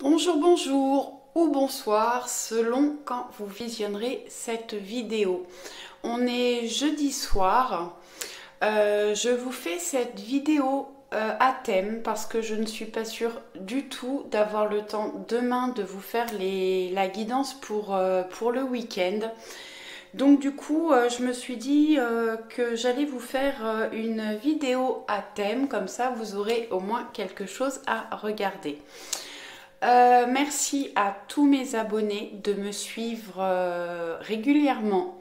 Bonjour, bonjour ou bonsoir selon quand vous visionnerez cette vidéo. On est jeudi soir. Je vous fais cette vidéo à thème parce que je ne suis pas sûre du tout d'avoir le temps demain de vous faire la guidance pour le week-end. Donc du coup, je me suis dit que j'allais vous faire une vidéo à thème, comme ça vous aurez au moins quelque chose à regarder. Merci à tous mes abonnés de me suivre régulièrement.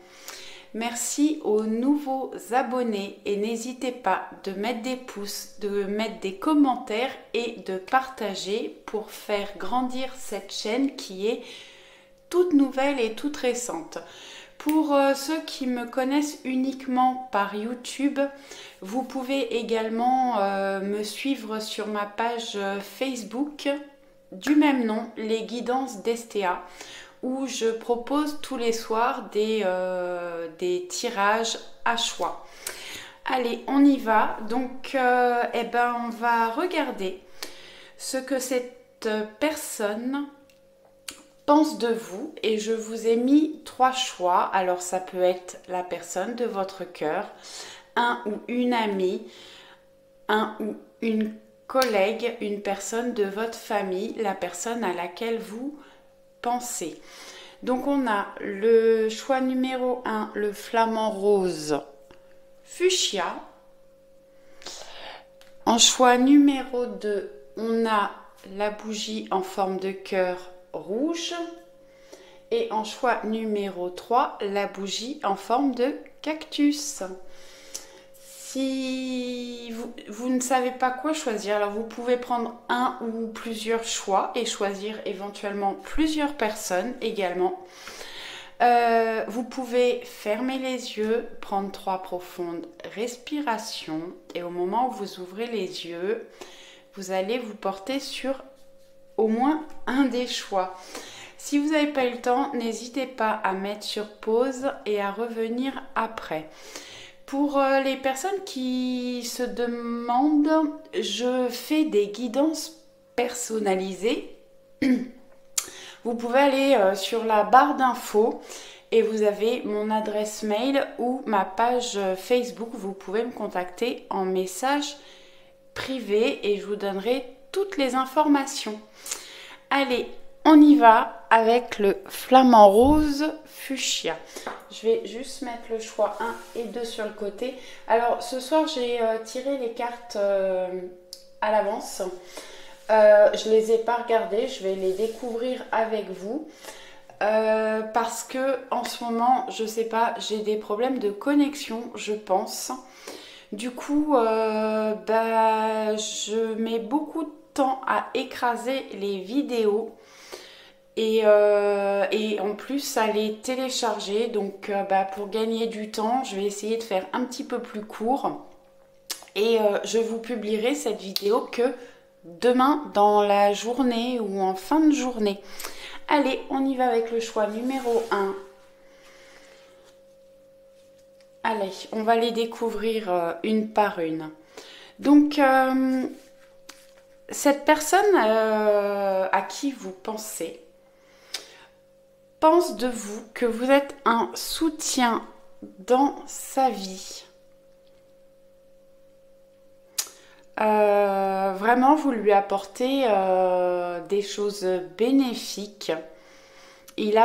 Merci aux nouveaux abonnés et n'hésitez pas de mettre des pouces, de mettre des commentaires et de partager pour faire grandir cette chaîne qui est toute nouvelle et toute récente. Pour ceux qui me connaissent uniquement par YouTube, vous pouvez également me suivre sur ma page Facebook du même nom, les guidances d'Estea, où je propose tous les soirs des tirages à choix. Allez, on y va. Donc, on va regarder ce que cette personne pense de vous et je vous ai mis 3 choix. Alors, ça peut être la personne de votre cœur, un ou une amie, un ou une collègue, une personne de votre famille, la personne à laquelle vous pensez. Donc on a le choix numéro 1, le flamant rose fuchsia. En choix numéro 2, on a la bougie en forme de cœur rouge. Et en choix numéro 3, la bougie en forme de cactus. Si vous ne savez pas quoi choisir, alors vous pouvez prendre un ou plusieurs choix et choisir éventuellement plusieurs personnes également. Vous pouvez fermer les yeux, prendre 3 profondes respirations et au moment où vous ouvrez les yeux, vous allez vous porter sur au moins un des choix. Si vous n'avez pas eu le temps, n'hésitez pas à mettre sur pause et à revenir après. Pour les personnes qui se demandent, je fais des guidances personnalisées. Vous pouvez aller sur la barre d'infos et vous avez mon adresse mail ou ma page Facebook. Vous pouvez me contacter en message privé et je vous donnerai toutes les informations. Allez, on y va avec le flamant rose fuchsia. Je vais juste mettre le choix 1 et 2 sur le côté. Alors ce soir j'ai tiré les cartes à l'avance. Je les ai pas regardées, je vais les découvrir avec vous. Parce que en ce moment, je sais pas, j'ai des problèmes de connexion, je pense. Du coup, je mets beaucoup de temps à écraser les vidéos. Et en plus à les télécharger, donc pour gagner du temps je vais essayer de faire un petit peu plus court et je vous publierai cette vidéo que demain dans la journée ou en fin de journée. Allez, on y va avec le choix numéro 1. Allez, on va les découvrir une par une. Donc cette personne à qui vous pensez pense de vous que vous êtes un soutien dans sa vie. Vraiment, vous lui apportez des choses bénéfiques. Il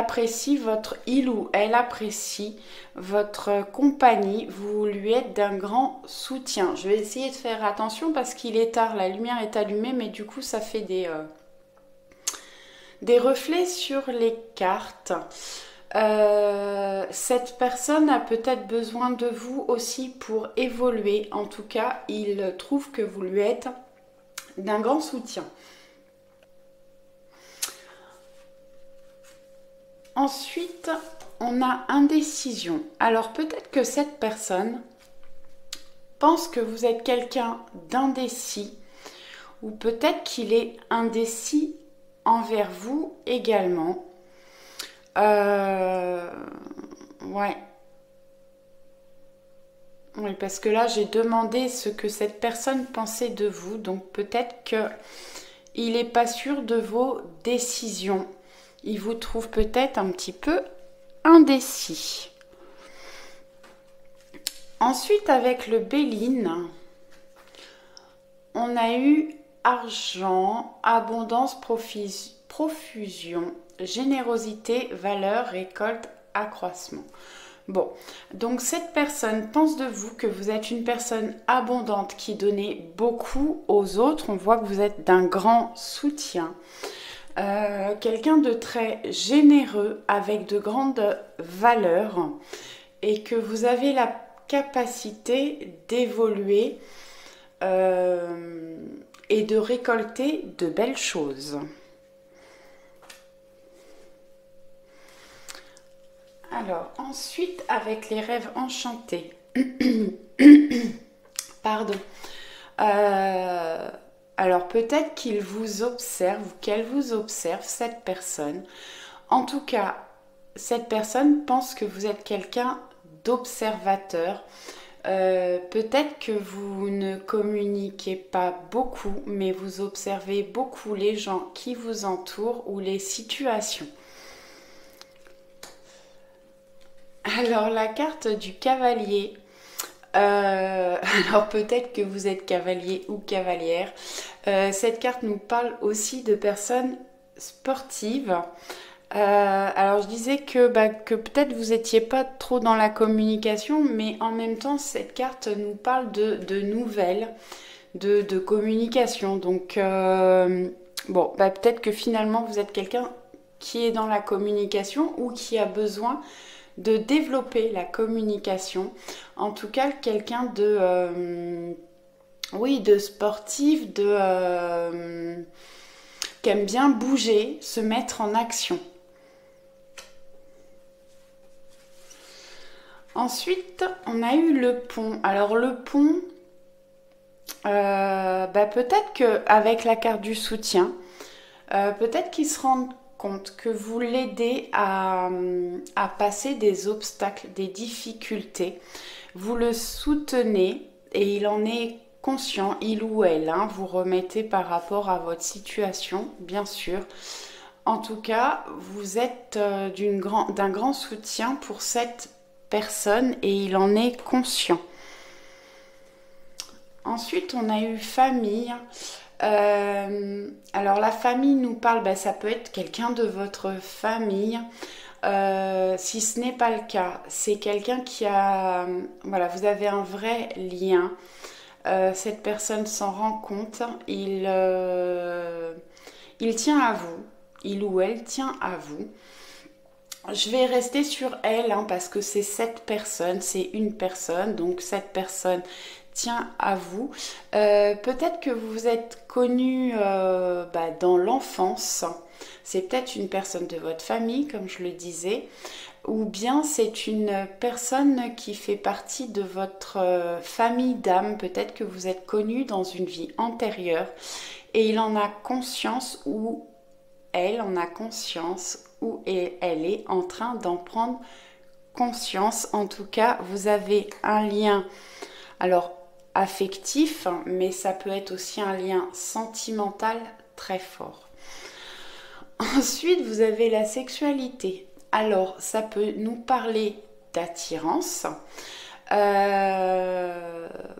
ou elle apprécie votre compagnie. Vous lui êtes d'un grand soutien. Je vais essayer de faire attention parce qu'il est tard, la lumière est allumée, mais du coup, ça fait des reflets sur les cartes. Cette personne a peut-être besoin de vous aussi pour évoluer. En tout cas, il trouve que vous lui êtes d'un grand soutien. Ensuite, on a indécision. Alors peut-être que cette personne pense que vous êtes quelqu'un d'indécis ou peut-être qu'il est indécis envers vous également. Ouais. Oui, parce que là, j'ai demandé ce que cette personne pensait de vous. Donc peut-être que Il n'est pas sûr de vos décisions. Il vous trouve peut-être un petit peu indécis. Ensuite, avec le Béline, on a eu argent, abondance, profusion, générosité, valeur, récolte, accroissement. Bon, donc cette personne pense de vous que vous êtes une personne abondante qui donnait beaucoup aux autres. On voit que vous êtes d'un grand soutien. Quelqu'un de très généreux avec de grandes valeurs et que vous avez la capacité d'évoluer et de récolter de belles choses. Alors, ensuite, avec les rêves enchantés. Pardon. Alors, peut-être qu'il vous observe ou qu'elle vous observe, cette personne. En tout cas, cette personne pense que vous êtes quelqu'un d'observateur. Peut-être que vous ne communiquez pas beaucoup, mais vous observez beaucoup les gens qui vous entourent ou les situations. Alors, la carte du cavalier. Alors, peut-être que vous êtes cavalier ou cavalière. Cette carte nous parle aussi de personnes sportives. Alors, je disais que peut-être vous n'étiez pas trop dans la communication, mais en même temps, cette carte nous parle de nouvelles, de communication. Donc, bon, peut-être que finalement, vous êtes quelqu'un qui est dans la communication ou qui a besoin de développer la communication. En tout cas, quelqu'un de sportif, qui aime bien bouger, se mettre en action. Ensuite, on a eu le pont. Alors le pont, peut-être qu'avec la carte du soutien, peut-être qu'il se rend compte que vous l'aidez à passer des obstacles, des difficultés. Vous le soutenez et il en est conscient, il ou elle. Vous remettez par rapport à votre situation, bien sûr. En tout cas, vous êtes d'un grand soutien pour cette personne et il en est conscient. Ensuite, on a eu famille. Alors la famille nous parle, ça peut être quelqu'un de votre famille. Si ce n'est pas le cas, c'est quelqu'un qui a... Voilà, vous avez un vrai lien. Cette personne s'en rend compte. Il tient à vous. Il ou elle tient à vous. Je vais rester sur elle parce que c'est cette personne, c'est une personne. Donc cette personne tient à vous. Peut-être que vous vous êtes connu dans l'enfance. C'est peut-être une personne de votre famille, comme je le disais. Ou bien c'est une personne qui fait partie de votre famille d'âme. Peut-être que vous êtes connu dans une vie antérieure. Et il en a conscience ou elle en a conscience ou elle est en train d'en prendre conscience. En tout cas, vous avez un lien, alors affectif, mais ça peut être aussi un lien sentimental très fort. Ensuite, vous avez la sexualité. Alors, ça peut nous parler d'attirance.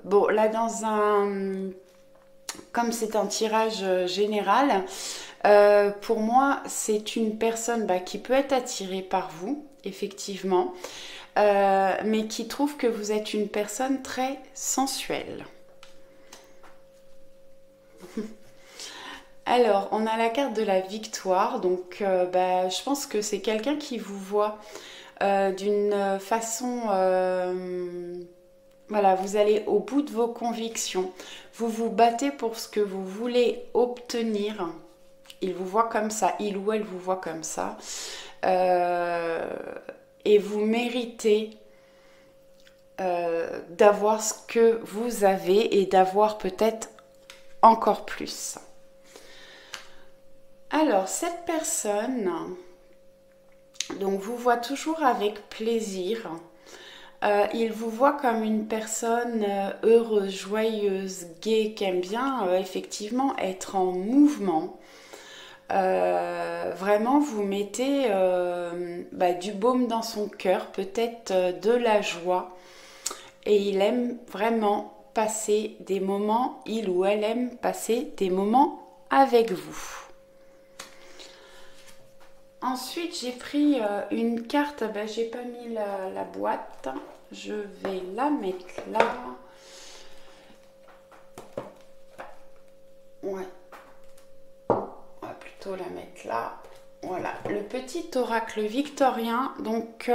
Bon, là, comme c'est un tirage général, pour moi, c'est une personne qui peut être attirée par vous, effectivement, mais qui trouve que vous êtes une personne très sensuelle. Alors, on a la carte de la victoire, donc je pense que c'est quelqu'un qui vous voit d'une façon... voilà, vous allez au bout de vos convictions, vous vous battez pour ce que vous voulez obtenir. Il vous voit comme ça, il ou elle vous voit comme ça. Et vous méritez d'avoir ce que vous avez et d'avoir peut-être encore plus. Alors, cette personne, donc vous voit toujours avec plaisir. Il vous voit comme une personne heureuse, joyeuse, gaie, qui aime bien effectivement être en mouvement. Vraiment, vous mettez du baume dans son cœur, peut-être de la joie. Et il aime vraiment passer des moments, il ou elle aime passer des moments avec vous. Ensuite, j'ai pris une carte, j'ai pas mis la boîte, je vais la mettre là. Ouais, on va plutôt la mettre là. Voilà, le petit oracle victorien. Donc,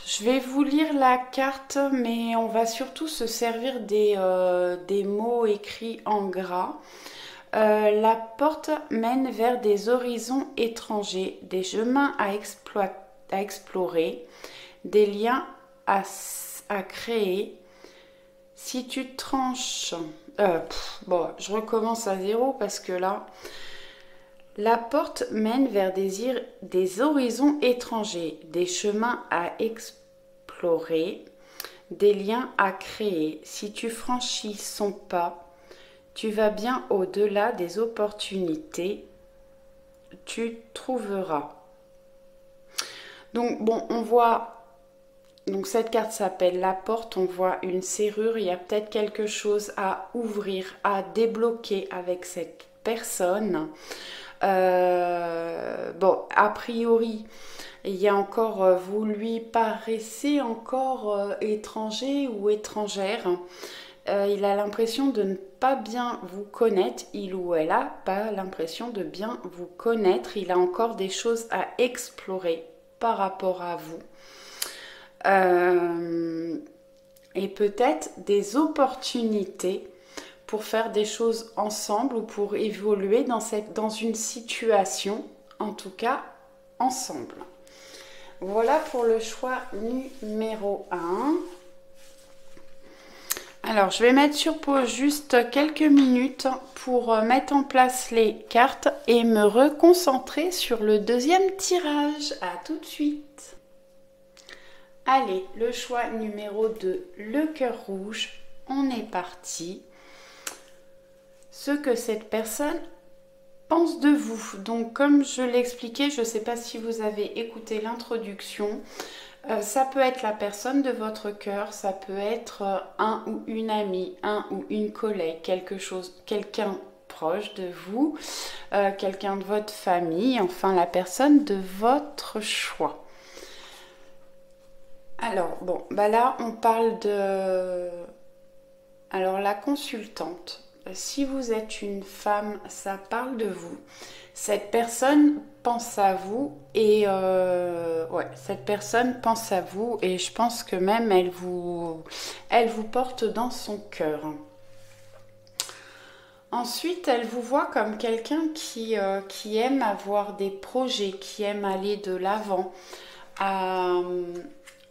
je vais vous lire la carte, mais on va surtout se servir des mots écrits en gras. La porte mène vers des horizons étrangers, des chemins à explorer, des liens à créer. Si tu tranches... je recommence à zéro parce que là... La porte mène vers des horizons étrangers, des chemins à explorer, des liens à créer. Si tu franchis son pas, tu vas bien au-delà des opportunités, tu trouveras. Donc bon, on voit, donc cette carte s'appelle la porte, on voit une serrure, il y a peut-être quelque chose à ouvrir, à débloquer avec cette personne. A priori, il y a encore, vous lui paraissez encore étranger ou étrangère. Il a l'impression de ne pas bien vous connaître, il ou elle a pas l'impression de bien vous connaître. Il a encore des choses à explorer par rapport à vous. Et peut-être des opportunités pour faire des choses ensemble ou pour évoluer dans une situation, en tout cas ensemble. Voilà pour le choix numéro 1. Alors, je vais mettre sur pause juste quelques minutes pour mettre en place les cartes et me reconcentrer sur le deuxième tirage. À tout de suite. Allez, le choix numéro 2, le cœur rouge. On est parti. Ce que cette personne pense de vous. Donc, comme je l'expliquais, je ne sais pas si vous avez écouté l'introduction, ça peut être la personne de votre cœur, ça peut être un ou une amie, un ou une collègue, quelqu'un proche de vous, quelqu'un de votre famille, enfin la personne de votre choix. Alors, bon, là, on parle de... Alors, la consultante, si vous êtes une femme, ça parle de vous. Cette personne pense à vous et cette personne pense à vous et je pense que même elle vous porte dans son cœur. Ensuite, elle vous voit comme quelqu'un qui aime avoir des projets, qui aime aller de l'avant,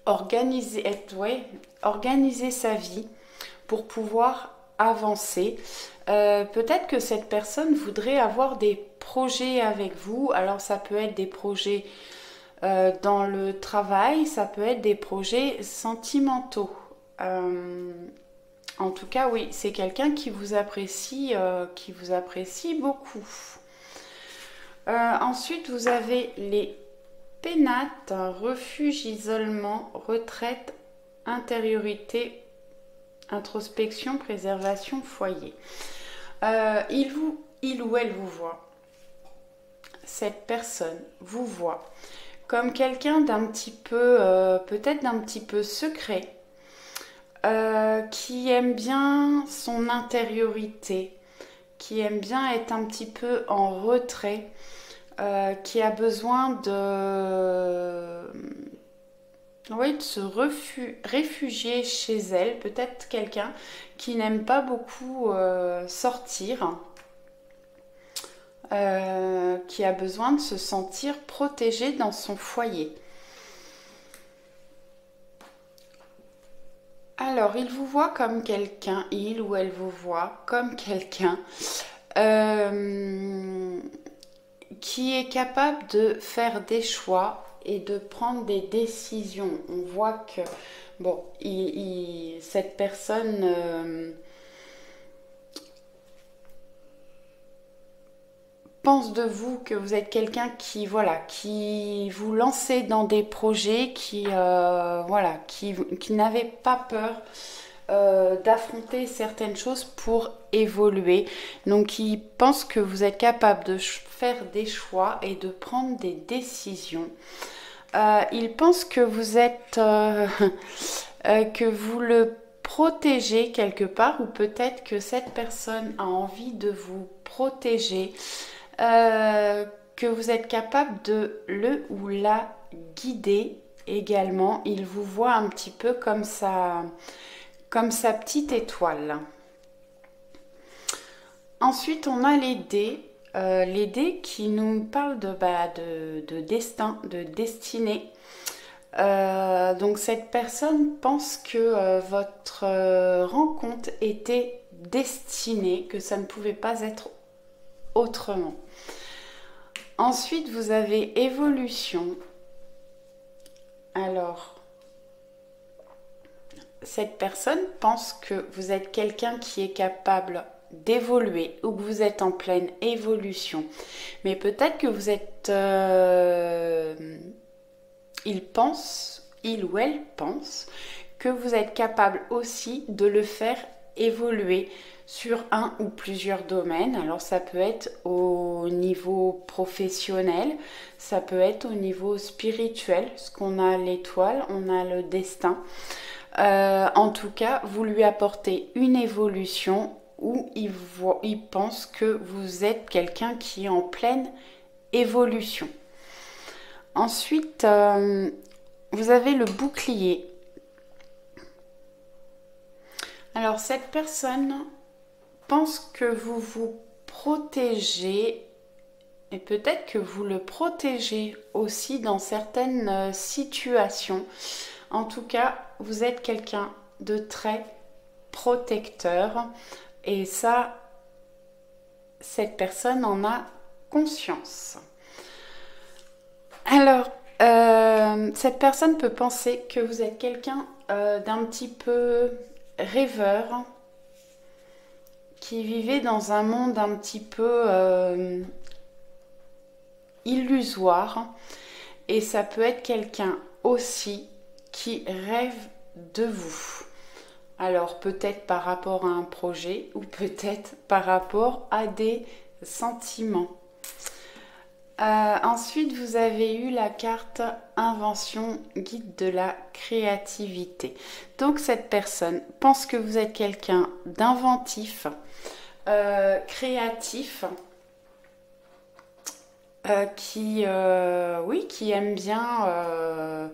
organiser sa vie pour pouvoir avancer. Peut-être que cette personne voudrait avoir des projets avec vous. Alors ça peut être des projets dans le travail, ça peut être des projets sentimentaux. En tout cas, oui, c'est quelqu'un qui vous apprécie beaucoup. Ensuite, vous avez les pénates, refuge, isolement, retraite, intériorité, introspection, préservation, foyer. Il ou elle vous voit. Cette personne vous voit comme quelqu'un d'un petit peu, peut-être d'un petit peu secret, qui aime bien son intériorité, qui aime bien être un petit peu en retrait, qui a besoin de se réfugier chez elle, peut-être quelqu'un qui n'aime pas beaucoup sortir, qui a besoin de se sentir protégé dans son foyer. Alors, il vous voit comme quelqu'un, il ou elle vous voit comme quelqu'un qui est capable de faire des choix et de prendre des décisions. On voit que, bon, cette personne pense de vous que vous êtes quelqu'un qui, voilà, qui vous lancez dans des projets, voilà, qui n'avait pas peur d'affronter certaines choses pour évoluer. Donc il pense que vous êtes capable de faire des choix et de prendre des décisions. Il pense que vous êtes que vous le protégez quelque part, ou peut-être que cette personne a envie de vous protéger, que vous êtes capable de le ou la guider également. Il vous voit un petit peu comme sa petite étoile. Ensuite, on a les dés. Les dés qui nous parlent de destin, de destinée. Donc cette personne pense que votre rencontre était destinée, que ça ne pouvait pas être autrement. Ensuite, vous avez évolution. Alors, cette personne pense que vous êtes quelqu'un qui est capable d'évoluer ou que vous êtes en pleine évolution. Mais peut-être que vous êtes... il ou elle pense que vous êtes capable aussi de le faire évoluer sur un ou plusieurs domaines. Alors ça peut être au niveau professionnel, ça peut être au niveau spirituel, parce qu'on a l'étoile, on a le destin. En tout cas, vous lui apportez une évolution où il pense que vous êtes quelqu'un qui est en pleine évolution. Ensuite, vous avez le bouclier. Alors, cette personne pense que vous vous protégez, et peut-être que vous le protégez aussi dans certaines situations. En tout cas, vous êtes quelqu'un de très protecteur, et ça, cette personne en a conscience. Alors, cette personne peut penser que vous êtes quelqu'un d'un petit peu rêveur, qui vivait dans un monde un petit peu illusoire, et ça peut être quelqu'un aussi qui rêve de vous. Alors peut-être par rapport à un projet, ou peut-être par rapport à des sentiments. Ensuite, vous avez eu la carte Invention, guide de la créativité. Donc cette personne pense que vous êtes quelqu'un d'inventif, créatif, qui aime bien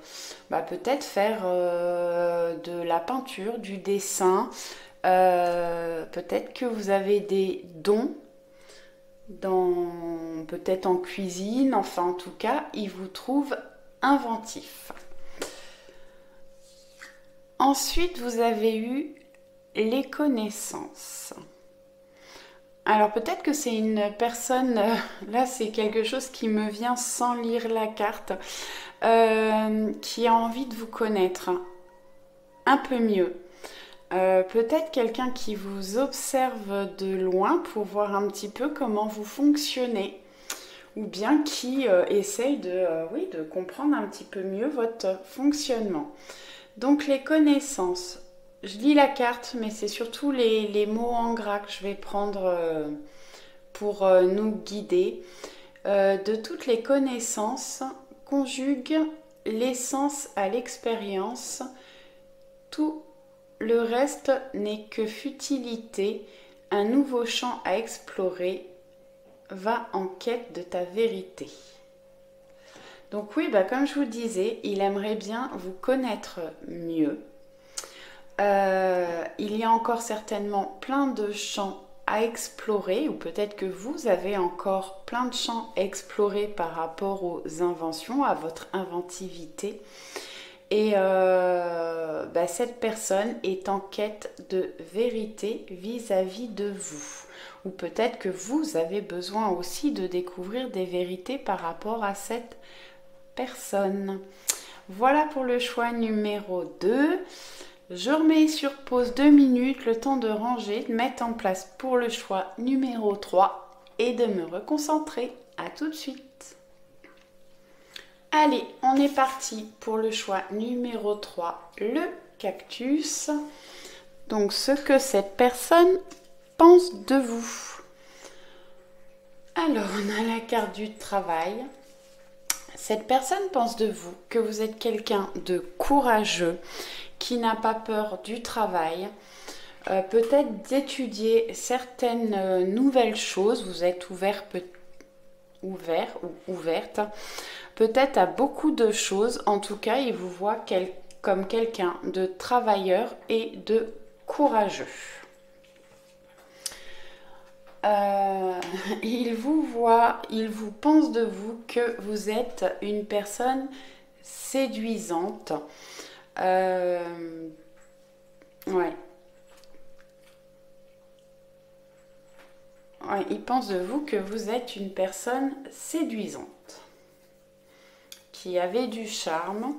peut-être faire de la peinture, du dessin. Peut-être que vous avez des dons peut-être en cuisine. Enfin, en tout cas, il vous trouve inventif. Ensuite, vous avez eu les connaissances. Alors peut-être que c'est une personne, là c'est quelque chose qui me vient sans lire la carte, qui a envie de vous connaître un peu mieux. Peut-être quelqu'un qui vous observe de loin pour voir un petit peu comment vous fonctionnez, ou bien qui essaye de comprendre un petit peu mieux votre fonctionnement. Donc les connaissances. Je lis la carte, mais c'est surtout les mots en gras que je vais prendre pour nous guider. De toutes les connaissances, conjugue l'essence à l'expérience. Tout le reste n'est que futilité. Un nouveau champ à explorer. Va en quête de ta vérité. Donc oui, comme je vous disais, il aimerait bien vous connaître mieux. Il y a encore certainement plein de champs à explorer, ou peut-être que vous avez encore plein de champs à explorer par rapport aux inventions, à votre inventivité. Et cette personne est en quête de vérité vis-à-vis de vous. Ou peut-être que vous avez besoin aussi de découvrir des vérités par rapport à cette personne. Voilà pour le choix numéro 2. Je remets sur pause 2 minutes, le temps de ranger, de mettre en place pour le choix numéro 3 et de me reconcentrer. À tout de suite. Allez, on est parti pour le choix numéro 3, le cactus. Donc, ce que cette personne pense de vous. Alors, on a la carte du travail. Cette personne pense de vous que vous êtes quelqu'un de courageux, qui n'a pas peur du travail, peut-être d'étudier certaines nouvelles choses. Vous êtes ouvert ou ouverte, peut-être à beaucoup de choses. En tout cas, il vous voit comme quelqu'un de travailleur et de courageux. Il vous pense de vous que vous êtes une personne séduisante. Il pense de vous que vous êtes une personne séduisante, qui avait du charme,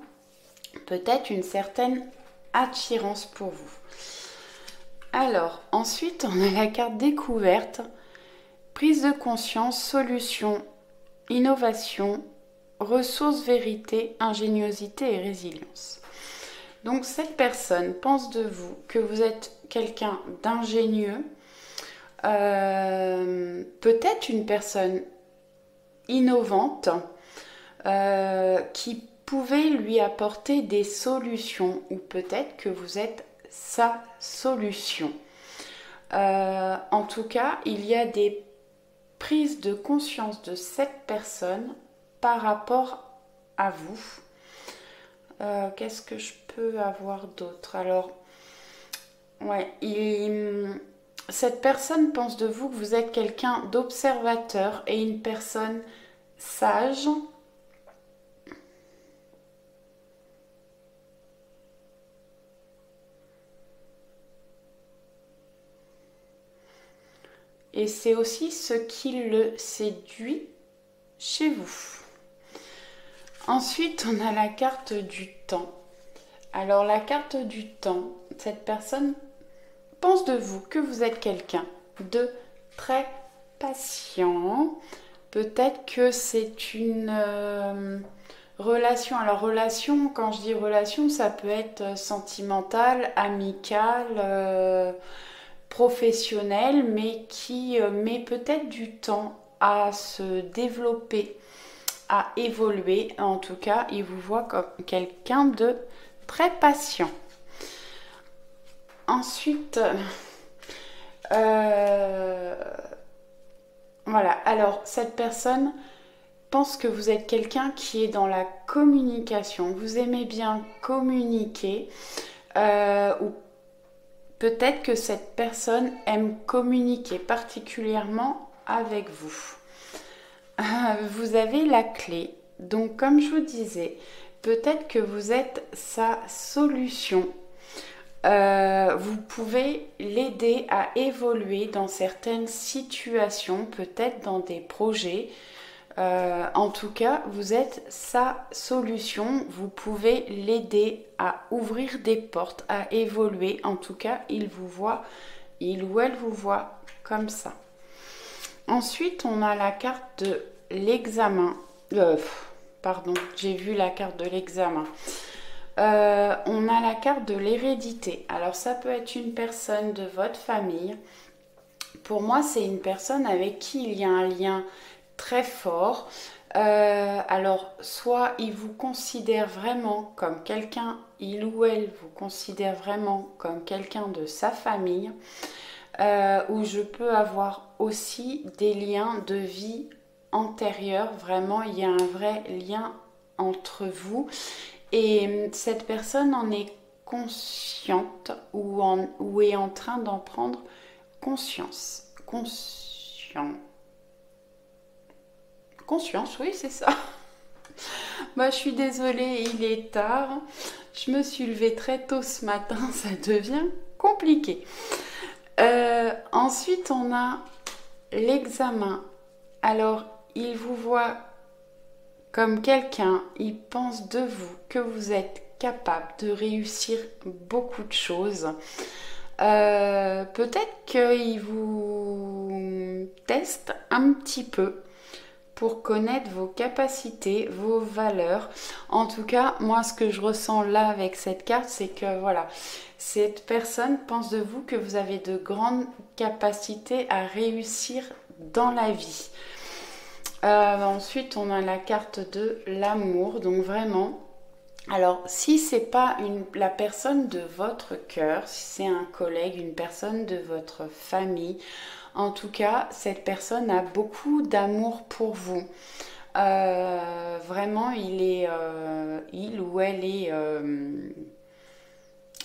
peut-être une certaine attirance pour vous. Alors, ensuite, on a la carte découverte, prise de conscience, solution, innovation, ressources, vérité, ingéniosité et résilience. Donc, cette personne pense de vous que vous êtes quelqu'un d'ingénieux, peut-être une personne innovante qui pouvait lui apporter des solutions, ou peut-être que vous êtes sa solution. En tout cas, il y a des prises de conscience de cette personne par rapport à vous. Qu'est-ce que je peux avoir d'autre? Alors, cette personne pense de vous que vous êtes quelqu'un d'observateur et une personne sage. Et c'est aussi ce qui le séduit chez vous. Ensuite, on a la carte du temps. Alors, la carte du temps, cette personne pense de vous que vous êtes quelqu'un de très patient. Peut-être que c'est une relation. Alors, relation, quand je dis relation, ça peut être sentimental, amical, professionnel, mais qui met peut-être du temps à se développer, à évoluer. En tout cas, il vous voit comme quelqu'un de très patient. Ensuite, voilà. Alors, cette personne pense que vous êtes quelqu'un qui est dans la communication. Vous aimez bien communiquer, ou peut-être que cette personne aime communiquer particulièrement avec vous. Vous avez la clé. Donc, comme je vous disais, peut-être que vous êtes sa solution. Vous pouvez l'aider à évoluer dans certaines situations, peut-être dans des projets. En tout cas, vous êtes sa solution. Vous pouvez l'aider à ouvrir des portes, à évoluer. En tout cas, il ou elle vous voit comme ça. Ensuite, on a la carte de l'examen. Pardon, j'ai vu la carte de l'examen. On a la carte de l'hérédité. Alors, ça peut être une personne de votre famille. Pour moi, c'est une personne avec qui il y a un lien très fort. Alors, soit il vous considère vraiment comme quelqu'un, il ou elle vous considère vraiment comme quelqu'un de sa famille, ou je peux avoir aussi des liens de vie antérieurs. Vraiment, il y a un vrai lien entre vous. Et cette personne en est consciente ou est en train d'en prendre conscience. Conscience, oui, c'est ça. Bah, je suis désolée, il est tard. Je me suis levée très tôt ce matin, ça devient compliqué. Ensuite, on a l'examen. Alors, il vous voit comme quelqu'un, il pense de vous que vous êtes capable de réussir beaucoup de choses. Peut-être qu'il vous teste un petit peu pour connaître vos capacités, vos valeurs. En tout cas, moi, ce que je ressens là avec cette carte, c'est que voilà, cette personne pense de vous que vous avez de grandes capacités à réussir dans la vie. Ensuite, on a la carte de l'amour, donc vraiment. Alors, si c'est pas la personne de votre cœur, si c'est un collègue, une personne de votre famille, en tout cas, cette personne a beaucoup d'amour pour vous. Vraiment, il ou elle est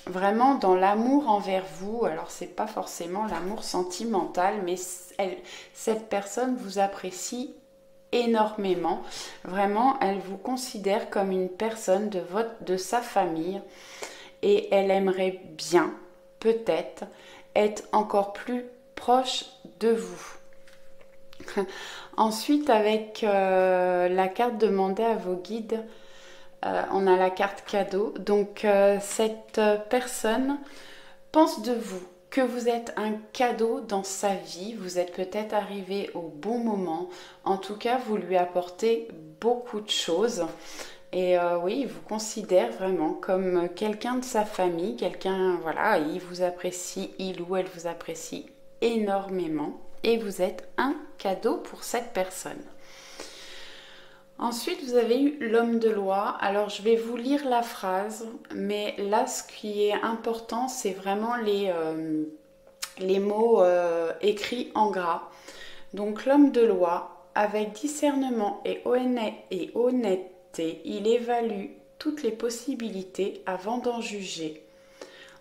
vraiment dans l'amour envers vous. Alors, c'est pas forcément l'amour sentimental, mais cette personne vous apprécie énormément. Vraiment, elle vous considère comme une personne de sa famille et elle aimerait bien, peut-être, être encore plus proche de vous. Ensuite, avec la carte demandée à vos guides, on a la carte cadeau. Donc, cette personne pense de vous que vous êtes un cadeau dans sa vie. Vous êtes peut-être arrivé au bon moment. En tout cas, vous lui apportez beaucoup de choses. Et oui, il vous considère vraiment comme quelqu'un de sa famille. Quelqu'un, voilà, il vous apprécie, il ou elle vous apprécie énormément. Et vous êtes un cadeau pour cette personne. Ensuite, vous avez eu l'homme de loi. Alors, je vais vous lire la phrase, mais là, ce qui est important, c'est vraiment les mots écrits en gras. Donc, l'homme de loi, avec discernement et honnêteté, il évalue toutes les possibilités avant d'en juger.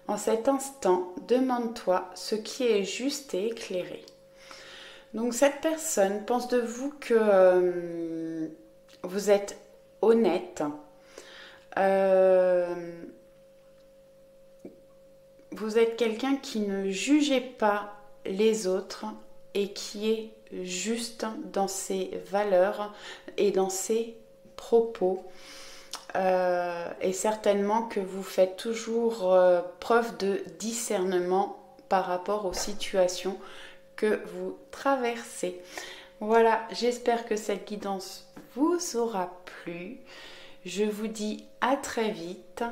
En cet instant, demande-toi ce qui est juste et éclairé. Donc, cette personne pense de vous que vous êtes honnête, vous êtes quelqu'un qui ne jugez pas les autres et qui est juste dans ses valeurs et dans ses propos. Et certainement que vous faites toujours preuve de discernement par rapport aux situations que vous traversez. Voilà, j'espère que cette guidance vous aura plu. Je vous dis à très vite.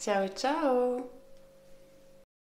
Ciao, ciao!